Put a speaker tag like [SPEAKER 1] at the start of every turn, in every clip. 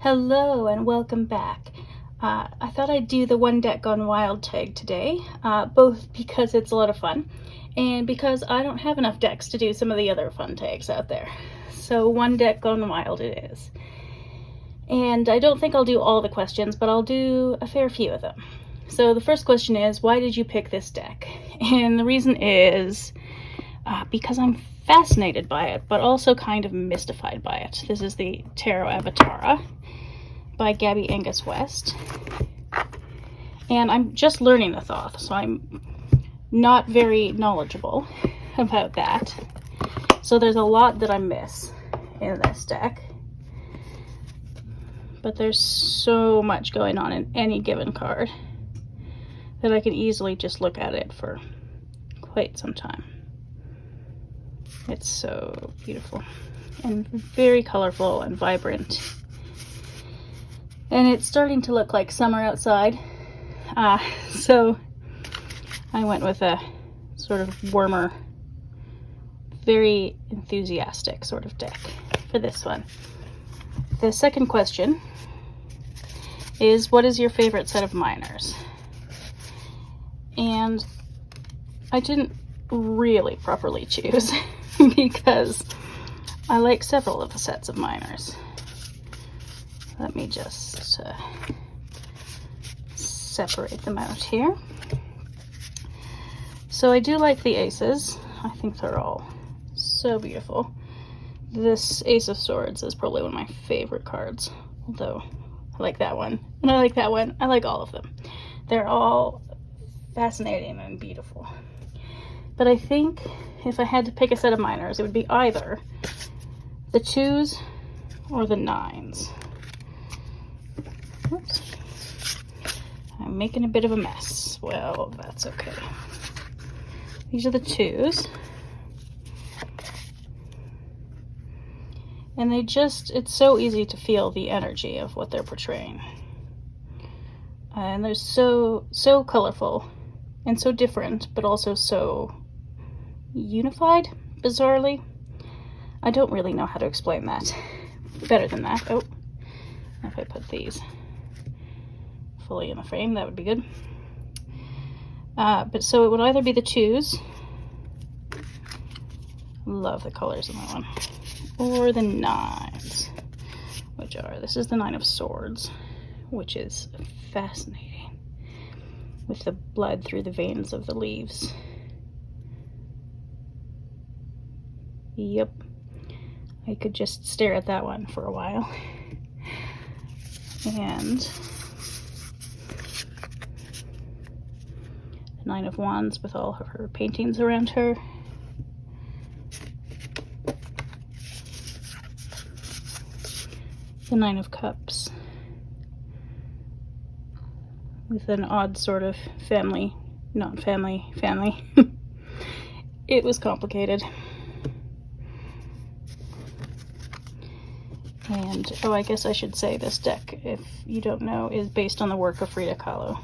[SPEAKER 1] Hello and welcome back. I thought I'd do the One Deck Gone Wild tag today, both because it's a lot of fun and because I don't have enough decks to do some of the other fun tags out there. So One Deck Gone Wild it is. And I don't think I'll do all the questions, but I'll do a fair few of them. So the first question is, why did you pick this deck? And the reason is because I'm fascinated by it, but also kind of mystified by it. This is the Tarot Avatara by Gabby Angus West. And I'm just learning the Thoth, so I'm not very knowledgeable about that. So there's a lot that I miss in this deck. But there's so much going on in any given card that I can easily just look at it for quite some time. It's so beautiful and very colorful and vibrant. And it's starting to look like summer outside. So I went with a sort of warmer, very enthusiastic sort of deck for this one. The second question is, what is your favorite set of minors? And I didn't really properly choose because I like several of the sets of minors. Let me just separate them out here. So I do like the aces. I think they're all so beautiful. This Ace of Swords is probably one of my favorite cards, although I like that one, and I like that one. I like all of them. They're all fascinating and beautiful. But I think if I had to pick a set of minors, it would be either the 2s or the 9s. Oops. I'm making a bit of a mess. Well, that's okay. These are the 2s. And they just, it's so easy to feel the energy of what they're portraying. And they're so colorful and so different, but also so unified, bizarrely. I don't really know how to explain that better than that. Oh, if I put these fully in the frame, that would be good. But so it would either be the 2s, love the colors in that one, or the 9s, which are, this is the 9 of Swords, which is fascinating, with the blood through the veins of the leaves. Yep, I could just stare at that one for a while. And the 9 of Wands with all of her paintings around her. The 9 of Cups with an odd sort of family, not family. It was complicated. And, oh, I guess I should say this deck, if you don't know, is based on the work of Frida Kahlo.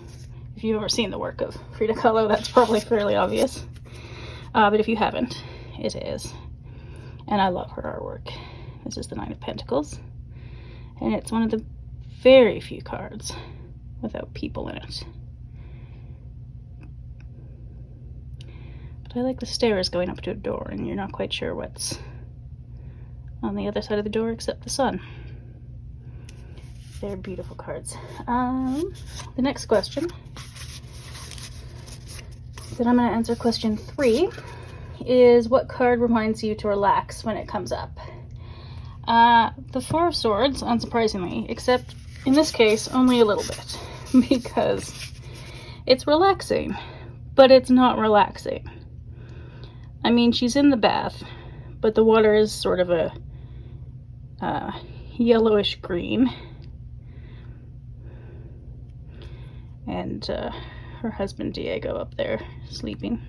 [SPEAKER 1] If you've ever seen the work of Frida Kahlo, that's probably fairly obvious. But if you haven't, it is. And I love her artwork. This is the 9 of Pentacles. And it's one of the very few cards without people in it. But I like the stairs going up to a door, and you're not quite sure what's on the other side of the door except the sun. They're beautiful cards. The next question that I'm going to answer, question 3, is what card reminds you to relax when it comes up? The 4 of Swords, unsurprisingly, except in this case only a little bit, because it's relaxing, but it's not relaxing. I mean, she's in the bath, but the water is sort of a yellowish green, and her husband Diego up there sleeping.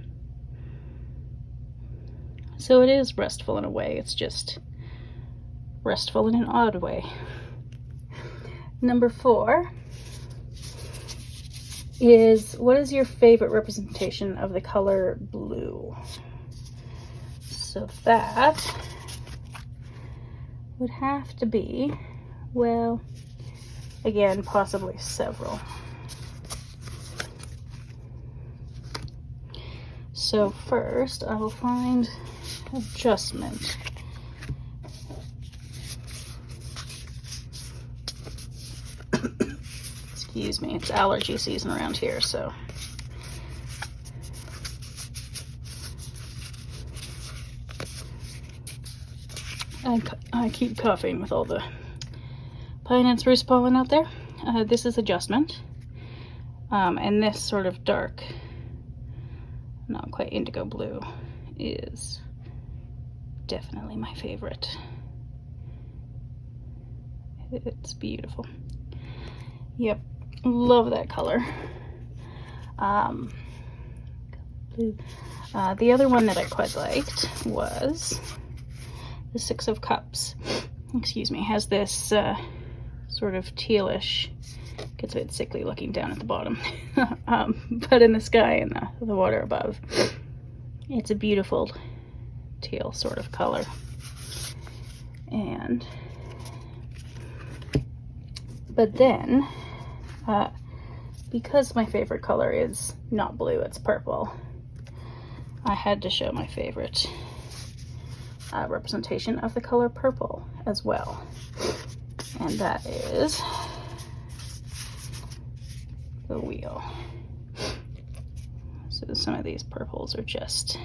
[SPEAKER 1] So it is restful in a way, it's just restful in an odd way. Number 4 is, what is your favorite representation of the color blue? So that would have to be, well, Again, possibly several. So first, I will find adjustment. Excuse me, it's allergy season around here, so. I keep coughing with all the pine and spruce pollen out there. This is adjustment. And this sort of dark, not quite indigo blue, is definitely my favorite. It's beautiful. Yep, love that color. Blue. The other one that I quite liked was the Six of Cups. Excuse me, has this sort of tealish, gets a bit sickly looking down at the bottom, but in the sky and the water above, it's a beautiful teal sort of color. And but then, because my favorite color is not blue, it's purple, I had to show my favorite representation of the color purple as well. And that is the wheel. So some of these purples are just,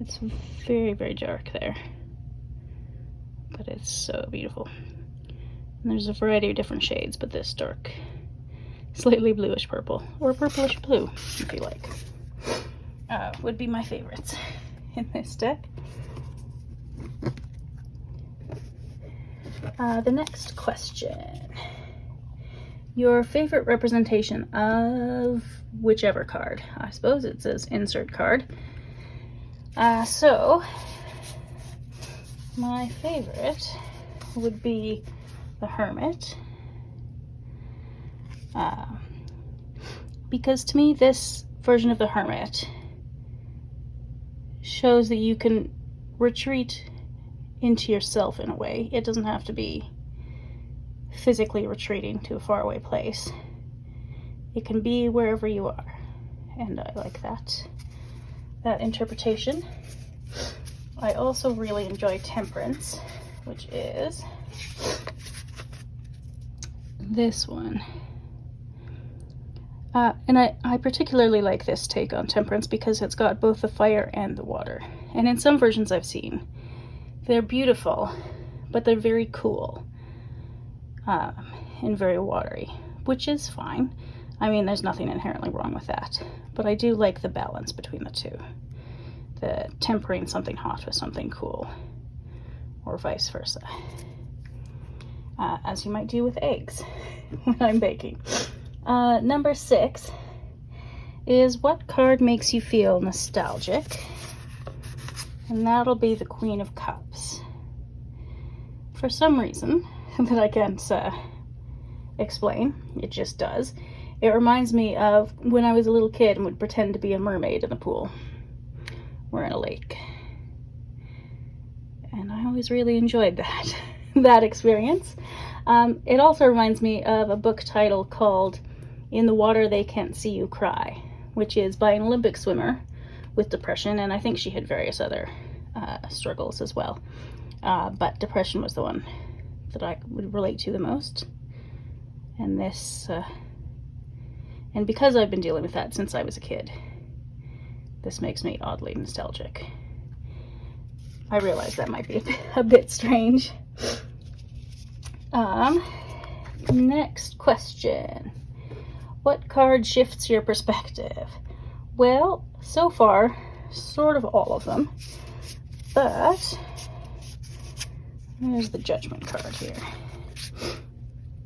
[SPEAKER 1] it's very, very dark there, but it's so beautiful. And there's a variety of different shades, but this dark, slightly bluish purple, or purplish blue, if you like, would be my favorites in this deck. The next question. Your favorite representation of whichever card. I suppose it says insert card. So, my favorite would be the Hermit. Because to me, this version of the Hermit shows that you can retreat into yourself in a way. It doesn't have to be physically retreating to a faraway place. It can be wherever you are, and I like that interpretation. I also really enjoy Temperance, which is this one. And I particularly like this take on Temperance because it's got both the fire and the water. And in some versions I've seen, they're beautiful, but they're very cool and very watery, which is fine. I mean, there's nothing inherently wrong with that. But I do like the balance between the two. The tempering something hot with something cool, or vice versa. As you might do with eggs when I'm baking. Number 6 is what card makes you feel nostalgic? And that'll be the Queen of Cups. For some reason that I can't explain, it just does. It reminds me of when I was a little kid and would pretend to be a mermaid in a pool or in a lake. And I always really enjoyed that experience. It also reminds me of a book title called In the Water They Can't See You Cry, which is by an Olympic swimmer with depression, and I think she had various other struggles as well. But depression was the one that I would relate to the most. And this, and because I've been dealing with that since I was a kid, this makes me oddly nostalgic. I realize that might be a bit strange. Next question. What card shifts your perspective? Well, so far, sort of all of them. But there's the Judgment card here.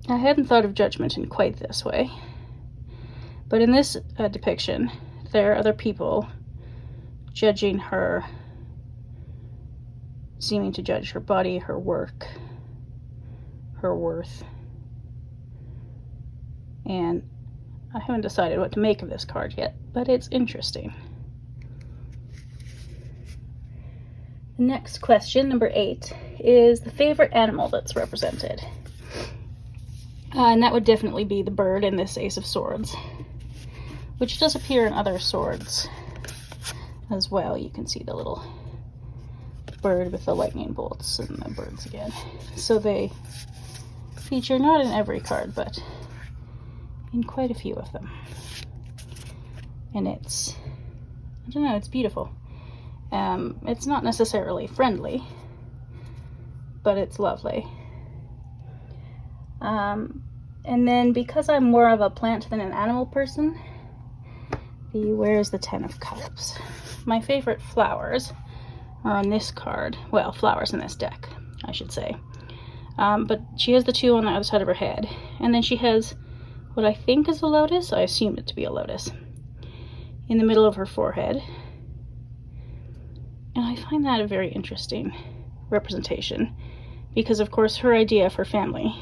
[SPEAKER 1] I hadn't thought of Judgment in quite this way. But in this depiction, there are other people judging her, seeming to judge her body, her work, her worth. And I haven't decided what to make of this card yet, but it's interesting. Next question, number 8, is the favorite animal that's represented. And that would definitely be the bird in this Ace of Swords, which does appear in other swords as well. You can see the little bird with the lightning bolts and the birds again. So they feature not in every card, but in quite a few of them. And it's, I don't know, it's beautiful. It's not necessarily friendly, but it's lovely. And then because I'm more of a plant than an animal person, where's the 10 of Cups? My favorite flowers are on this card. Well, flowers in this deck, I should say. But she has the 2 on the other side of her head. And then she has what I think is a lotus. I assume it to be a lotus in the middle of her forehead. And I find that a very interesting representation because, of course, her idea for family,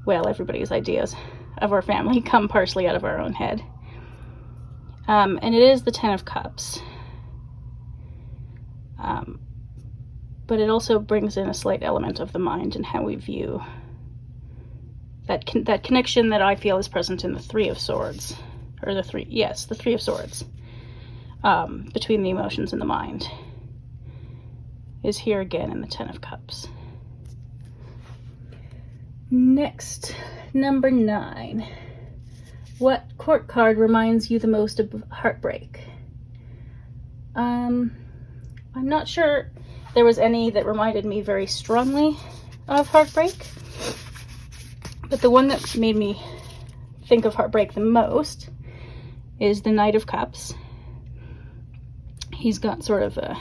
[SPEAKER 1] well, everybody's ideas of our family come partially out of our own head. And it is the 10 of Cups. But it also brings in a slight element of the mind and how we view that connection that I feel is present in the 3 of Swords. Or the 3 of Swords. Between the emotions and the mind is here again in the 10 of Cups. Next, number 9. What court card reminds you the most of heartbreak? I'm not sure there was any that reminded me very strongly of heartbreak, but the one that made me think of heartbreak the most is the Knight of Cups. He's got sort of a,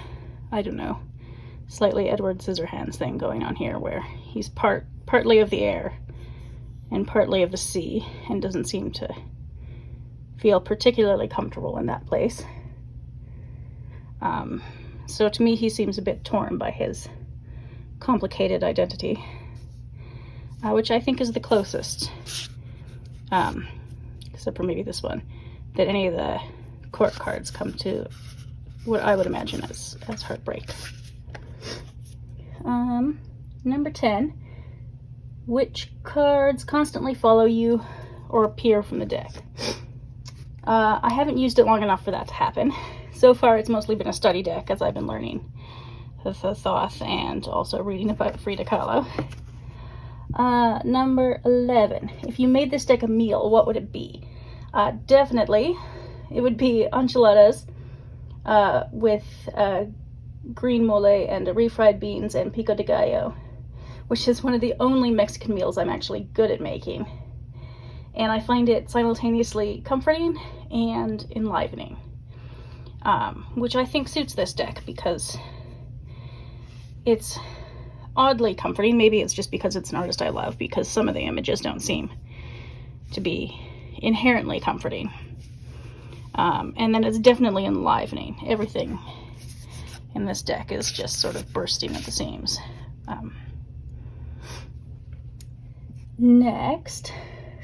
[SPEAKER 1] I don't know, slightly Edward Scissorhands thing going on here where he's partly of the air and partly of the sea and doesn't seem to feel particularly comfortable in that place. So to me, he seems a bit torn by his complicated identity, which I think is the closest, except for maybe this one, that any of the court cards come to what I would imagine as heartbreak. Number 10, which cards constantly follow you or appear from the deck? I haven't used it long enough for that to happen. So far, it's mostly been a study deck as I've been learning the Thoth and also reading about Frida Kahlo. Number 11, if you made this deck a meal, what would it be? Definitely, it would be enchiladas with green mole and refried beans and pico de gallo, which is one of the only Mexican meals I'm actually good at making. And I find it simultaneously comforting and enlivening, which I think suits this deck because it's oddly comforting. Maybe it's just because it's an artist I love, because some of the images don't seem to be inherently comforting. And then it's definitely enlivening. Everything in this deck is just sort of bursting at the seams. Next,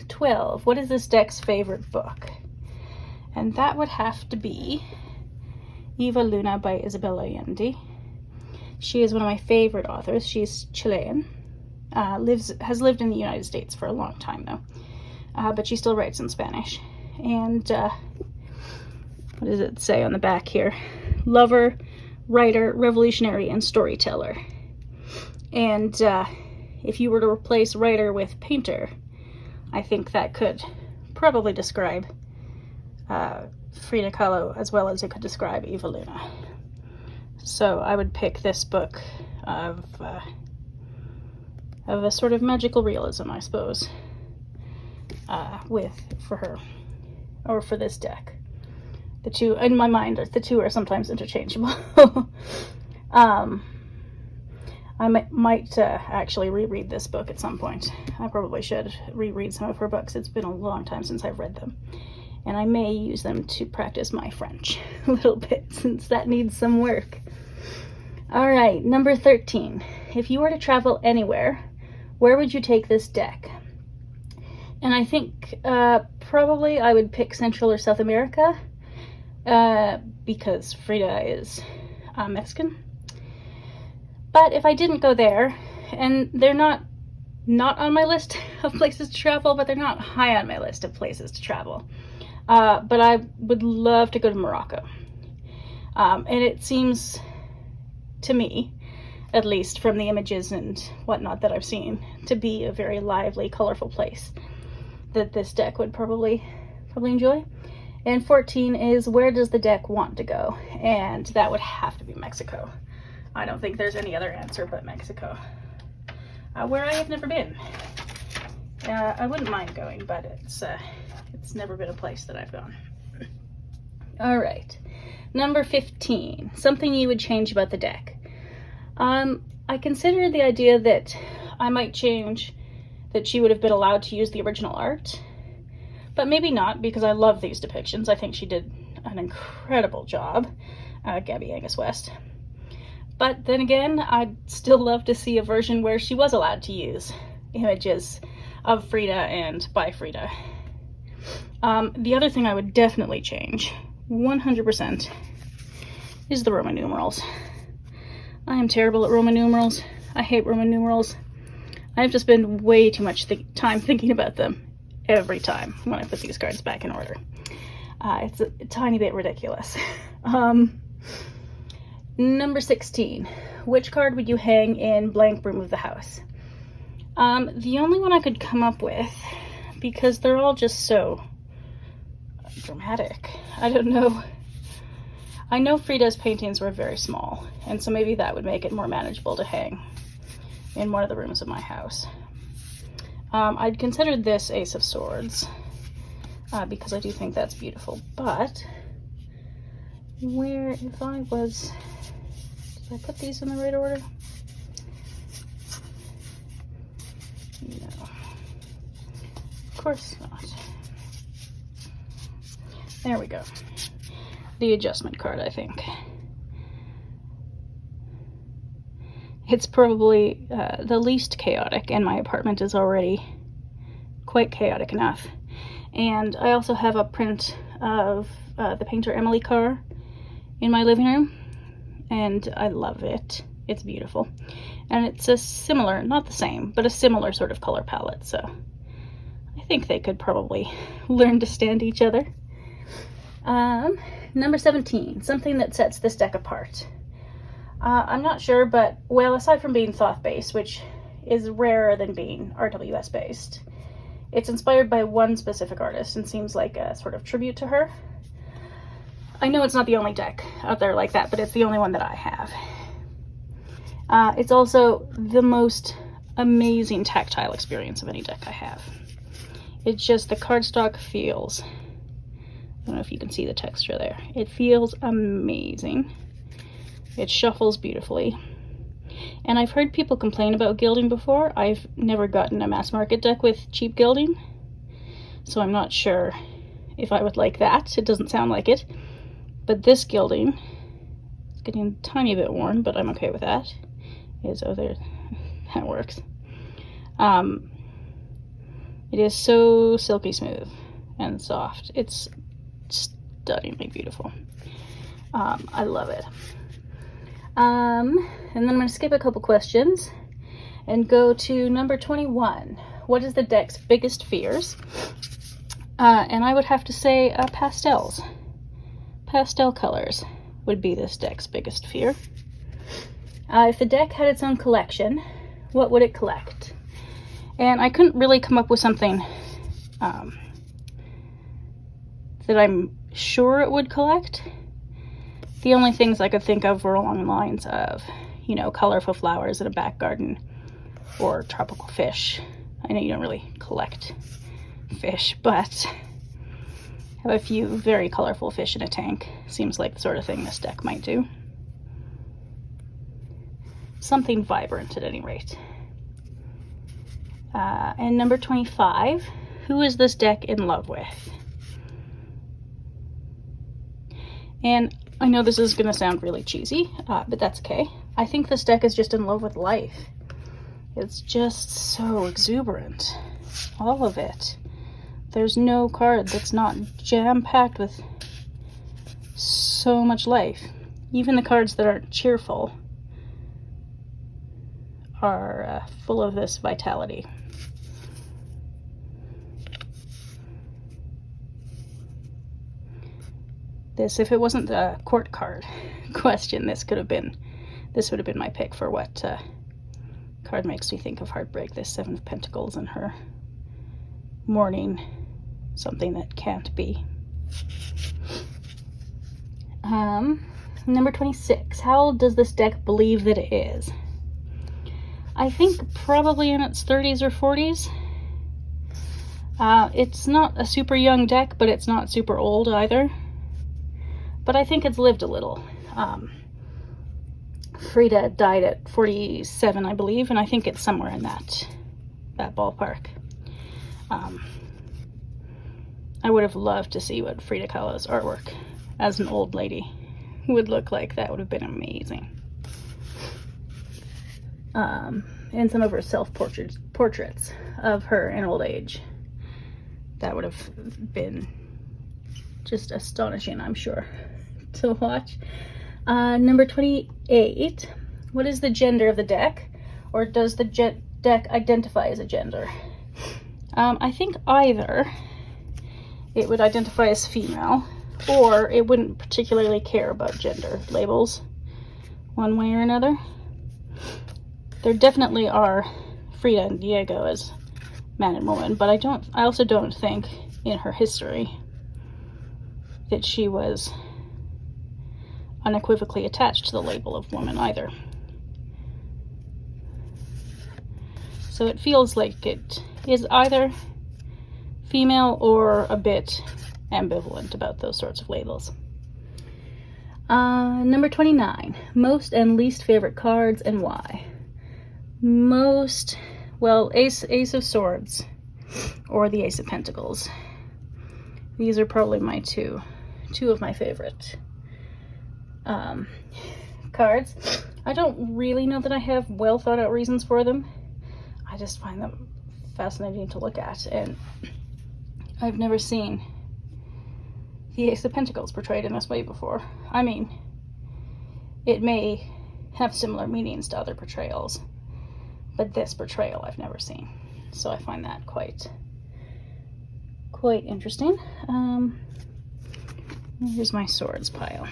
[SPEAKER 1] 12. What is this deck's favorite book? And that would have to be Eva Luna by Isabel Allende. She is one of my favorite authors. She's Chilean. Has lived in the United States for a long time though. But she still writes in Spanish. And what does it say on the back here? Lover, writer, revolutionary, and storyteller. And if you were to replace writer with painter, I think that could probably describe Frida Kahlo as well as it could describe Eva Luna. So I would pick this book of a sort of magical realism, I suppose, for her, or for this deck. The two, in my mind, the two are sometimes interchangeable. I might actually reread this book at some point. I probably should reread some of her books. It's been a long time since I've read them. And I may use them to practice my French a little bit, since that needs some work. All right, number 13. If you were to travel anywhere, where would you take this deck? And I think probably I would pick Central or South America, because Frida is Mexican. But if I didn't go there, and they're not on my list of places to travel, but they're not high on my list of places to travel. But I would love to go to Morocco. And it seems to me, at least from the images and whatnot that I've seen, to be a very lively, colorful place that this deck would probably enjoy. And 14 is, where does the deck want to go? And that would have to be Mexico. I don't think there's any other answer but Mexico. Where I have never been. I wouldn't mind going, but it's never been a place that I've gone. All right, number 15, something you would change about the deck. I considered the idea that I might change that she would have been allowed to use the original art, but maybe not, because I love these depictions. I think she did an incredible job, Gabby Angus West. But then again, I'd still love to see a version where she was allowed to use images of Frida and by Frida. The other thing I would definitely change, 100%, is the Roman numerals. I am terrible at Roman numerals. I hate Roman numerals. I have to spend way too much time thinking about them every time when I put these cards back in order. It's a tiny bit ridiculous. Number 16, which card would you hang in blank room of the house? The only one I could come up with, because they're all just so dramatic. I don't know. I know Frida's paintings were very small, and so maybe that would make it more manageable to hang in one of the rooms of my house. I'd considered this Ace of Swords, because I do think that's beautiful, but if I was... Did I put these in the right order? No. Of course not. There we go. The adjustment card, I think. It's probably the least chaotic, and my apartment is already quite chaotic enough. And I also have a print of the painter Emily Carr in my living room, and I love it. It's beautiful. And it's a similar, not the same, but a similar sort of color palette, so I think they could probably learn to stand each other. Number 17, something that sets this deck apart. I'm not sure, but, well, aside from being Thoth-based, which is rarer than being RWS-based, it's inspired by one specific artist and seems like a sort of tribute to her. I know it's not the only deck out there like that, but it's the only one that I have. It's also the most amazing tactile experience of any deck I have. It's just, the cardstock feels, I don't know if you can see the texture there. It feels amazing. It shuffles beautifully. And I've heard people complain about gilding before. I've never gotten a mass market deck with cheap gilding, so I'm not sure if I would like that. It doesn't sound like it. But this gilding, it's getting a tiny bit worn, but I'm okay with that. Oh, there, that works. It is so silky smooth and soft. It's stunningly beautiful. I love it. And then I'm going to skip a couple questions and go to number 21. What is the deck's biggest fears? And I would have to say pastels. Pastel colors would be this deck's biggest fear. If the deck had its own collection, what would it collect? And I couldn't really come up with something that I'm sure it would collect. The only things I could think of were along the lines of, you know, colorful flowers in a back garden or tropical fish. I know you don't really collect fish, but have a few very colorful fish in a tank. Seems like the sort of thing this deck might do. Something vibrant at any rate. And number 25, who is this deck in love with? And I know this is going to sound really cheesy, but that's okay. I think this deck is just in love with life. It's just so exuberant. All of it. There's no card that's not jam-packed with so much life. Even the cards that aren't cheerful are full of this vitality. This, if it wasn't the court card question, this would have been my pick for what card makes me think of heartbreak. This Seven of Pentacles and her mourning something that can't be. Number 26. How old does this deck believe that it is? I think probably in its 30s or 40s. It's not a super young deck, but it's not super old either. But I think it's lived a little. Frida died at 47, I believe, and I think it's somewhere in that ballpark. I would have loved to see what Frida Kahlo's artwork as an old lady would look like. That would have been amazing. And some of her self-portraits of her in old age. That would have been just astonishing, I'm sure, to watch. Number 28. What is the gender of the deck? Or does the deck identify as a gender? I think either it would identify as female, or it wouldn't particularly care about gender labels one way or another. There definitely are Frida and Diego as man and woman, but I also don't think in her history that she was unequivocally attached to the label of woman either. So it feels like it is either female or a bit ambivalent about those sorts of labels. Number 29. Most and least favorite cards and why? Most, well, Ace of Swords or the Ace of Pentacles. These are probably my two of my favorite cards. I don't really know that I have well thought out reasons for them. I just find them fascinating to look at, and I've never seen the Ace of Pentacles portrayed in this way before. I mean, it may have similar meanings to other portrayals, but this portrayal I've never seen. So I find that quite interesting. Here's my swords pile.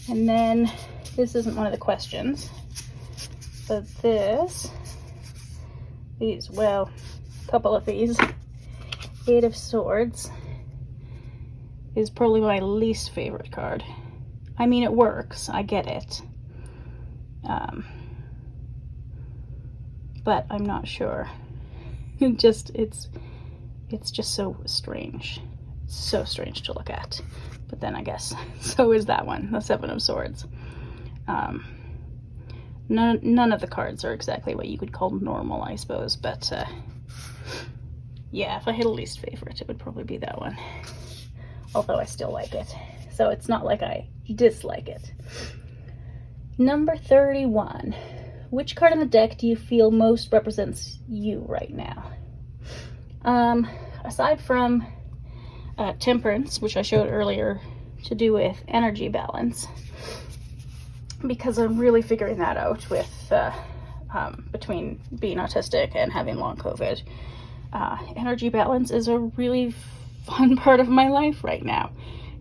[SPEAKER 1] And then, this isn't one of the questions, but these, well, a couple of these, Eight of Swords is probably my least favorite card. I mean, it works, I get it. But I'm not sure. It's just so strange. It's so strange to look at. But then I guess so is that one, the Seven of Swords. None of the cards are exactly what you could call normal, I suppose, but yeah, if I had a least favorite, it would probably be that one. Although I still like it. So it's not like I dislike it. Number 31. Which card in the deck do you feel most represents you right now? Aside from Temperance, which I showed earlier, to do with energy balance, because I'm really figuring that out with between being autistic and having long COVID. Energy balance is a really fun part of my life right now.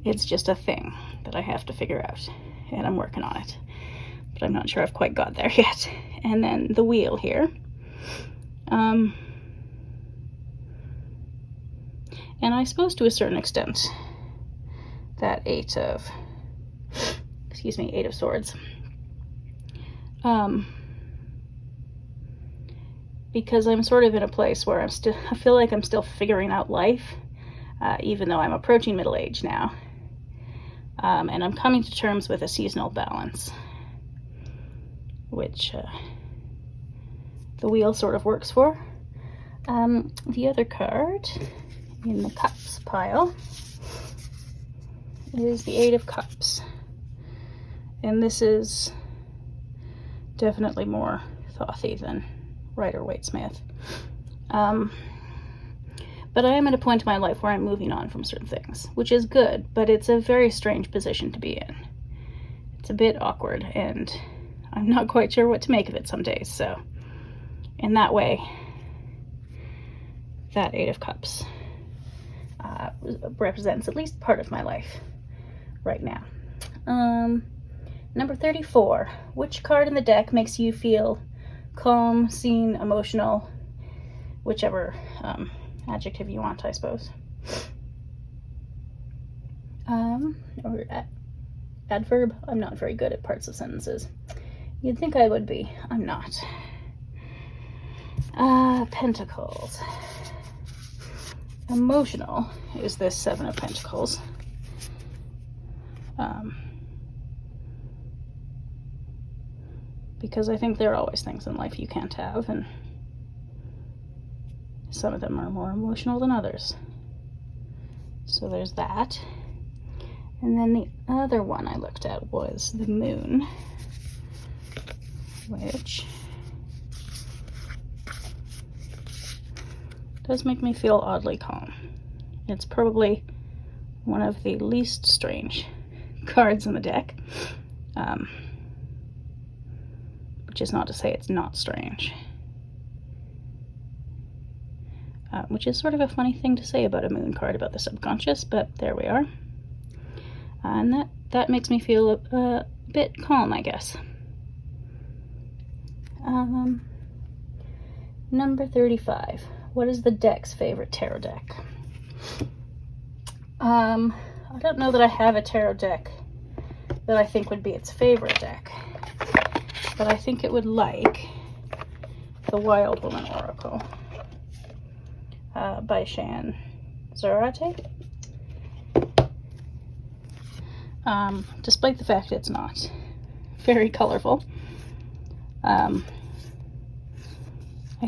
[SPEAKER 1] It's just a thing that I have to figure out, and I'm working on it, but I'm not sure I've quite got there yet. And then the wheel here. And I suppose to a certain extent that Eight of Swords. Because I'm sort of in a place where I feel like I'm still figuring out life, even though I'm approaching middle age now. And I'm coming to terms with a seasonal balance, which the wheel sort of works for. The other card in the cups pile is the Eight of Cups. And this is definitely more thothy than Rider-Waite-Smith. But I am at a point in my life where I'm moving on from certain things, which is good, but it's a very strange position to be in. It's a bit awkward, and I'm not quite sure what to make of it some days. So in that way, that Eight of Cups represents at least part of my life right now. Number 34. Which card in the deck makes you feel calm, seen, emotional, whichever adjective you want, I suppose. Or adverb. I'm not very good at parts of sentences. You'd think I would be. I'm not. Pentacles. Emotional is this Seven of Pentacles. Because I think there are always things in life you can't have, and some of them are more emotional than others. So there's that. And then the other one I looked at was the Moon, which does make me feel oddly calm. It's probably one of the least strange cards in the deck. Which is not to say it's not strange. Which is sort of a funny thing to say about a moon card, about the subconscious, but there we are. And that makes me feel a bit calm, I guess. Number 35. What is the deck's favorite tarot deck? I don't know that I have a tarot deck that I think would be its favorite deck. But I think it would like the Wild Woman Oracle by Shan Zarate. Despite the fact it's not very colorful, I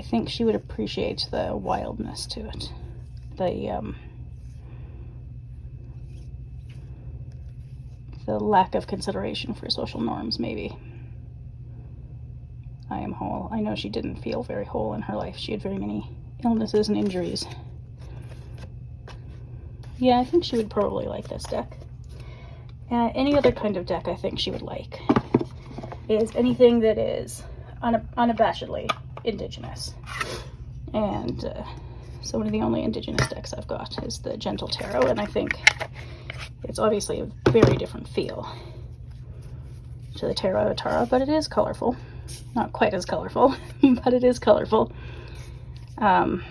[SPEAKER 1] think she would appreciate the wildness to it. The lack of consideration for social norms, maybe. I am whole. I know she didn't feel very whole in her life. She had very many illnesses and injuries. Yeah, I think she would probably like this deck. Any other kind of deck I think she would like is anything that is unabashedly indigenous. And so one of the only indigenous decks I've got is the Gentle Tarot, and I think it's obviously a very different feel to the Tarot Tara, but it is colorful. Not quite as colorful, but it is colorful. And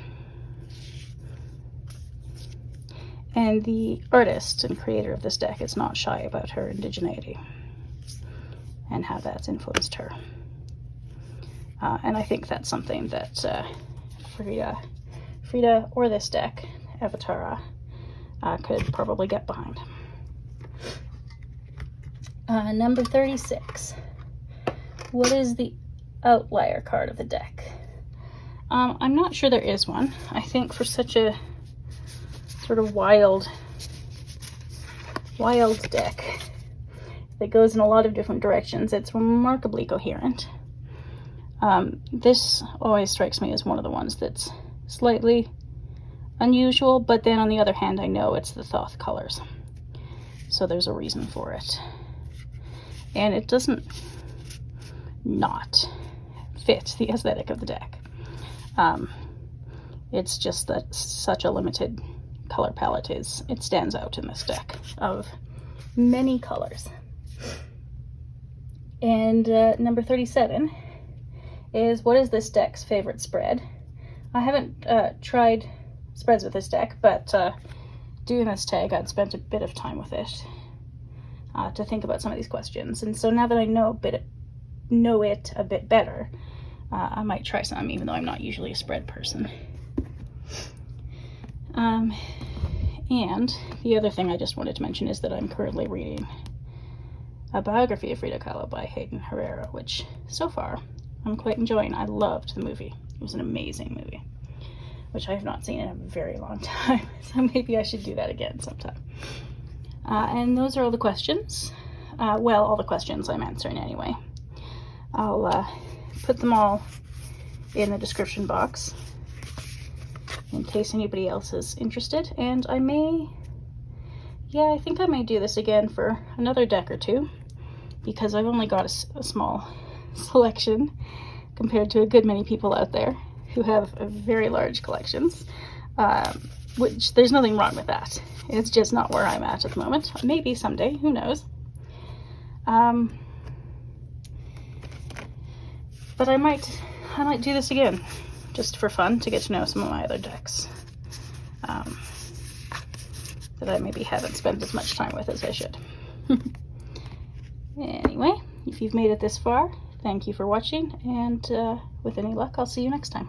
[SPEAKER 1] the artist and creator of this deck is not shy about her indigeneity and how that's influenced her. And I think that's something that Frida or this deck, Avatara, could probably get behind. Number 36. What is the outlier card of the deck? I'm not sure there is one. I think for such a sort of wild deck that goes in a lot of different directions, it's remarkably coherent. This always strikes me as one of the ones that's slightly unusual, but then on the other hand, I know it's the Thoth colors. So there's a reason for it. And it doesn't not fit the aesthetic of the deck. It's just that such a limited color palette it stands out in this deck of many colors. And number 37 is, what is this deck's favorite spread? I haven't tried spreads with this deck, but doing this tag, I'd spent a bit of time with it to think about some of these questions. And so now that I know it a bit better, I might try some, even though I'm not usually a spread person. And the other thing I just wanted to mention is that I'm currently reading a biography of Frida Kahlo by Hayden Herrera, which so far I'm quite enjoying. I loved the movie. It was an amazing movie, which I have not seen in a very long time. So maybe I should do that again sometime. And those are all the questions. Well, all the questions I'm answering anyway. I'll put them all in the description box in case anybody else is interested. And I think I may do this again for another deck or two, because I've only got a small selection compared to a good many people out there who have very large collections, which there's nothing wrong with that. It's just not where I'm at the moment. Maybe someday, who knows. But I might do this again, just for fun, to get to know some of my other decks that I maybe haven't spent as much time with as I should. Anyway, if you've made it this far, thank you for watching, and with any luck, I'll see you next time.